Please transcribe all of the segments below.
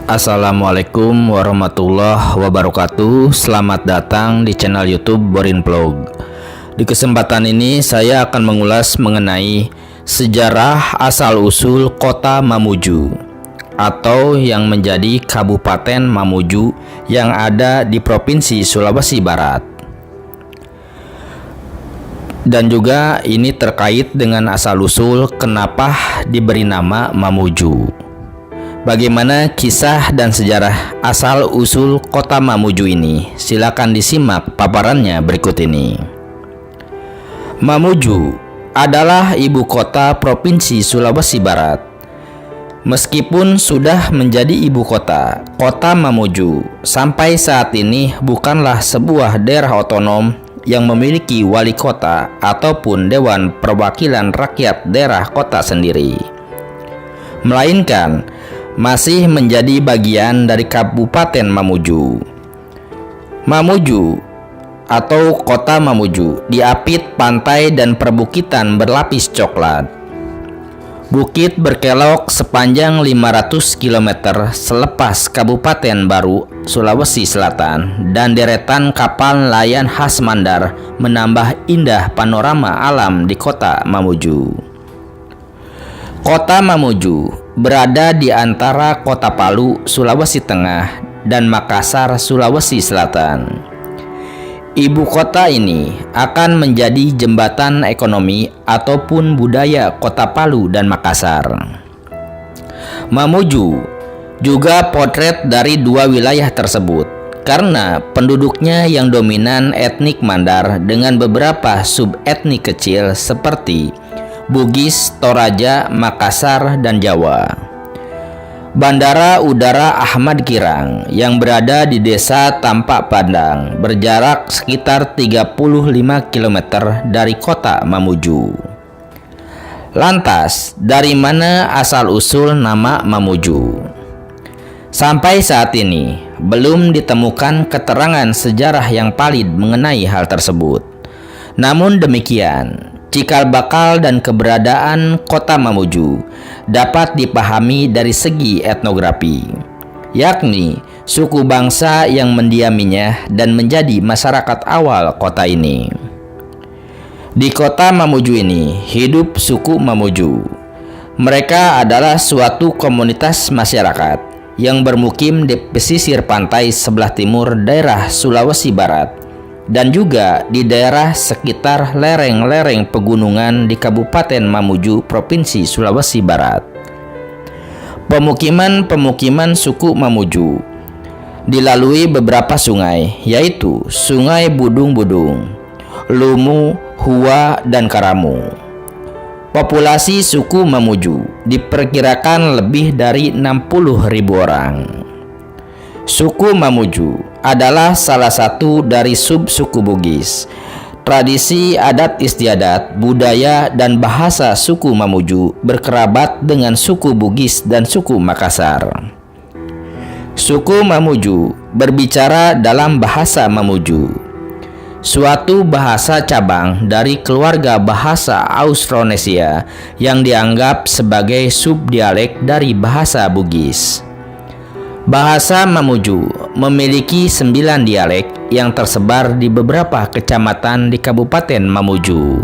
Assalamualaikum warahmatullahi wabarakatuh. Selamat datang di channel YouTube Borin Vlog. Di kesempatan ini saya akan mengulas mengenai sejarah asal-usul kota Mamuju atau yang menjadi Kabupaten Mamuju yang ada di Provinsi Sulawesi Barat. Dan juga ini terkait dengan asal-usul kenapa diberi nama Mamuju. Bagaimana kisah dan sejarah asal-usul kota Mamuju ini? Silakan disimak paparannya berikut ini. Mamuju adalah ibu kota Provinsi Sulawesi Barat. Meskipun sudah menjadi ibu kota, kota Mamuju sampai saat ini bukanlah sebuah daerah otonom yang memiliki wali kota ataupun Dewan Perwakilan Rakyat Daerah Kota sendiri, melainkan masih menjadi bagian dari Kabupaten Mamuju. Mamuju atau kota Mamuju diapit pantai dan perbukitan berlapis coklat. Bukit berkelok sepanjang 500 km selepas Kabupaten Baru, Sulawesi Selatan, dan deretan kapal nelayan khas Mandar menambah indah panorama alam di kota Mamuju. Kota Mamuju berada di antara Kota Palu, Sulawesi Tengah, dan Makassar, Sulawesi Selatan. Ibu kota ini akan menjadi jembatan ekonomi ataupun budaya Kota Palu dan Makassar. Mamuju juga potret dari dua wilayah tersebut karena penduduknya yang dominan etnik Mandar dengan beberapa subetnik kecil seperti Bugis, Toraja, Makassar, dan Jawa. Bandara Udara Ahmad Kirang yang berada di Desa Tampak Pandang berjarak sekitar 35 km dari kota Mamuju. Lantas, dari mana asal-usul nama Mamuju? Sampai saat ini, belum ditemukan keterangan sejarah yang valid mengenai hal tersebut. Namun demikian, cikal bakal dan keberadaan kota Mamuju dapat dipahami dari segi etnografi, yakni suku bangsa yang mendiaminya dan menjadi masyarakat awal kota ini. Di kota Mamuju ini hidup suku Mamuju. Mereka adalah suatu komunitas masyarakat yang bermukim di pesisir pantai sebelah timur daerah Sulawesi Barat dan juga di daerah sekitar lereng-lereng pegunungan di Kabupaten Mamuju, Provinsi Sulawesi Barat. Pemukiman suku Mamuju dilalui beberapa sungai, yaitu Sungai Budung-Budung, Lumu, Hua, dan Karamu. Populasi suku Mamuju diperkirakan lebih dari 60.000 orang. Suku Mamuju adalah salah satu dari sub-suku Bugis. Tradisi adat istiadat, budaya, dan bahasa suku Mamuju berkerabat dengan suku Bugis dan suku Makassar. Suku Mamuju berbicara dalam bahasa Mamuju, suatu bahasa cabang dari keluarga bahasa Austronesia yang dianggap sebagai subdialek dari bahasa Bugis. Bahasa Mamuju memiliki 9 dialek yang tersebar di beberapa kecamatan di Kabupaten Mamuju.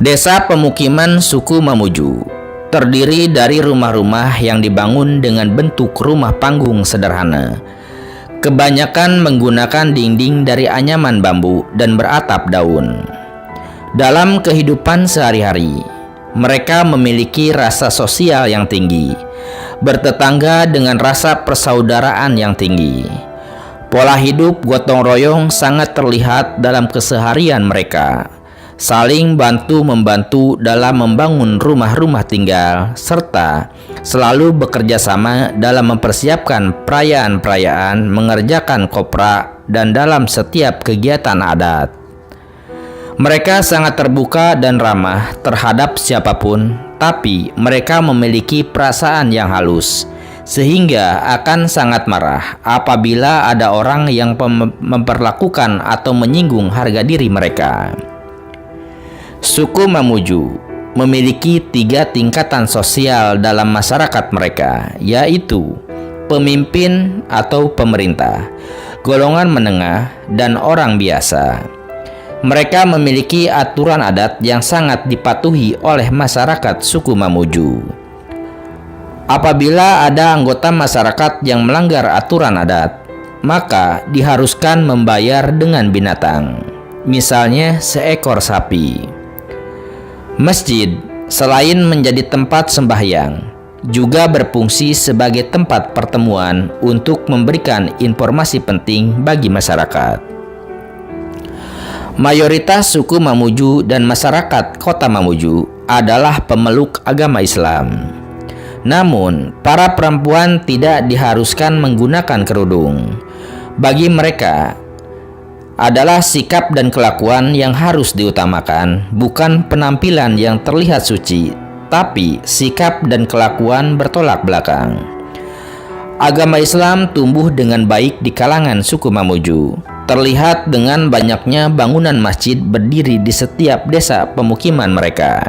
Desa pemukiman suku Mamuju terdiri dari rumah-rumah yang dibangun dengan bentuk rumah panggung sederhana. Kebanyakan menggunakan dinding dari anyaman bambu dan beratap daun. Dalam kehidupan sehari-hari, mereka memiliki rasa sosial yang tinggi, bertetangga dengan rasa persaudaraan yang tinggi. Pola hidup gotong royong sangat terlihat dalam keseharian mereka, saling bantu-membantu dalam membangun rumah-rumah tinggal, serta selalu bekerja sama dalam mempersiapkan perayaan-perayaan, mengerjakan kopra, dan dalam setiap kegiatan adat. Mereka sangat terbuka dan ramah terhadap siapapun, tapi mereka memiliki perasaan yang halus, sehingga akan sangat marah apabila ada orang yang memperlakukan atau menyinggung harga diri mereka. Suku Mamuju memiliki 3 tingkatan sosial dalam masyarakat mereka, yaitu pemimpin atau pemerintah, golongan menengah, dan orang biasa. Mereka memiliki aturan adat yang sangat dipatuhi oleh masyarakat suku Mamuju. Apabila ada anggota masyarakat yang melanggar aturan adat, maka diharuskan membayar dengan binatang, misalnya seekor sapi. Masjid, selain menjadi tempat sembahyang, juga berfungsi sebagai tempat pertemuan untuk memberikan informasi penting bagi masyarakat. Mayoritas suku Mamuju dan masyarakat kota Mamuju adalah pemeluk agama Islam. Namun, para perempuan tidak diharuskan menggunakan kerudung. Bagi mereka, adalah sikap dan kelakuan yang harus diutamakan, bukan penampilan yang terlihat suci, tapi sikap dan kelakuan bertolak belakang. Agama Islam tumbuh dengan baik di kalangan suku Mamuju. Terlihat dengan banyaknya bangunan masjid berdiri di setiap desa pemukiman mereka.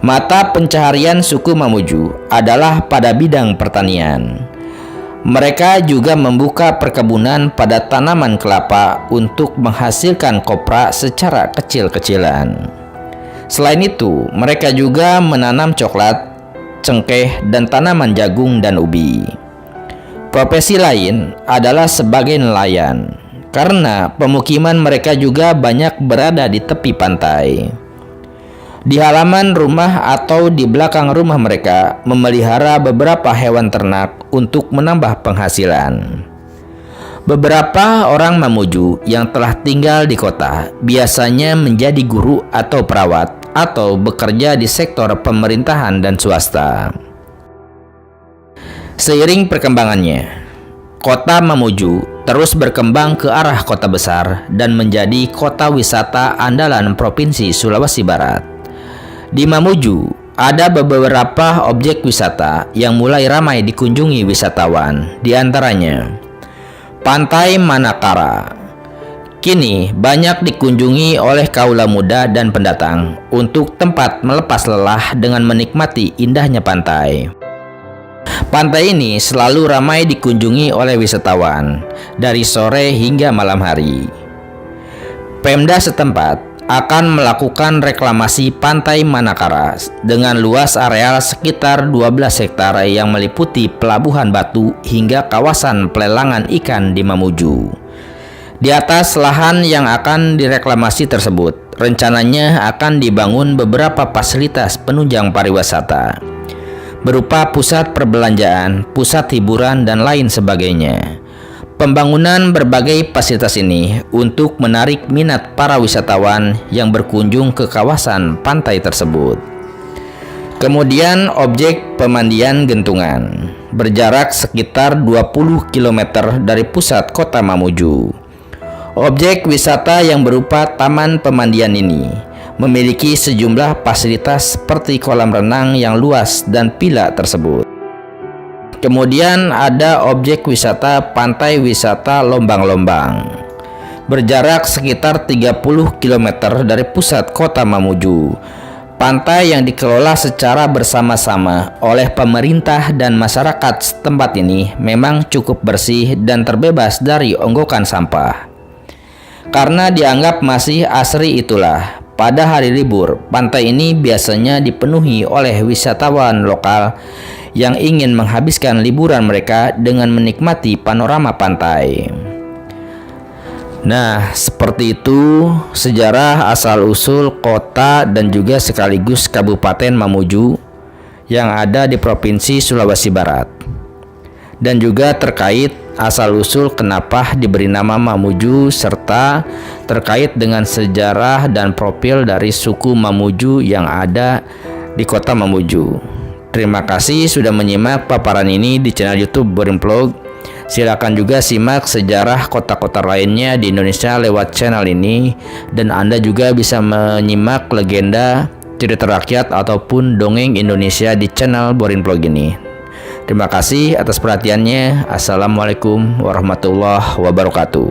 Mata pencaharian suku Mamuju adalah pada bidang pertanian. Mereka juga membuka perkebunan pada tanaman kelapa untuk menghasilkan kopra secara kecil-kecilan. Selain itu, mereka juga menanam coklat, cengkeh, dan tanaman jagung dan ubi. Profesi lain adalah sebagai nelayan, karena pemukiman mereka juga banyak berada di tepi pantai. Di halaman rumah atau di belakang rumah mereka memelihara beberapa hewan ternak untuk menambah penghasilan. Beberapa orang Mamuju yang telah tinggal di kota biasanya menjadi guru atau perawat atau bekerja di sektor pemerintahan dan swasta. Seiring perkembangannya, kota Mamuju terus berkembang ke arah kota besar dan menjadi kota wisata andalan Provinsi Sulawesi Barat. Di Mamuju, ada beberapa objek wisata yang mulai ramai dikunjungi wisatawan, di antaranya Pantai Manakara. Kini banyak dikunjungi oleh kaula muda dan pendatang untuk tempat melepas lelah dengan menikmati indahnya pantai. Pantai ini selalu ramai dikunjungi oleh wisatawan dari sore hingga malam hari. Pemda setempat akan melakukan reklamasi Pantai Manakara dengan luas areal sekitar 12 hektar yang meliputi pelabuhan batu hingga kawasan pelelangan ikan di Mamuju. Di atas lahan yang akan direklamasi tersebut, rencananya akan dibangun beberapa fasilitas penunjang pariwisata, berupa pusat perbelanjaan, pusat hiburan, dan lain sebagainya. Pembangunan berbagai fasilitas ini untuk menarik minat para wisatawan yang berkunjung ke kawasan pantai tersebut. Kemudian objek pemandian Gentungan, berjarak sekitar 20 km dari pusat kota Mamuju. Objek wisata yang berupa taman pemandian ini memiliki sejumlah fasilitas seperti kolam renang yang luas dan villa tersebut. Kemudian ada objek wisata Pantai Wisata Lombang-Lombang, berjarak sekitar 30 km dari pusat kota Mamuju. Pantai yang dikelola secara bersama-sama oleh pemerintah dan masyarakat setempat ini memang cukup bersih dan terbebas dari onggokan sampah. Karena dianggap masih asri itulah, pada hari libur, pantai ini biasanya dipenuhi oleh wisatawan lokal yang ingin menghabiskan liburan mereka dengan menikmati panorama pantai. Nah, seperti itu sejarah asal-usul kota dan juga sekaligus Kabupaten Mamuju yang ada di Provinsi Sulawesi Barat. Dan juga terkait asal-usul kenapa diberi nama Mamuju serta terkait dengan sejarah dan profil dari suku Mamuju yang ada di kota Mamuju. Terima kasih sudah menyimak paparan ini di channel YouTube Boring Vlog. Silakan juga simak sejarah kota-kota lainnya di Indonesia lewat channel ini, dan Anda juga bisa menyimak legenda, cerita rakyat ataupun dongeng Indonesia di channel Boring Vlog ini. Terima kasih atas perhatiannya. Assalamualaikum warahmatullahi wabarakatuh.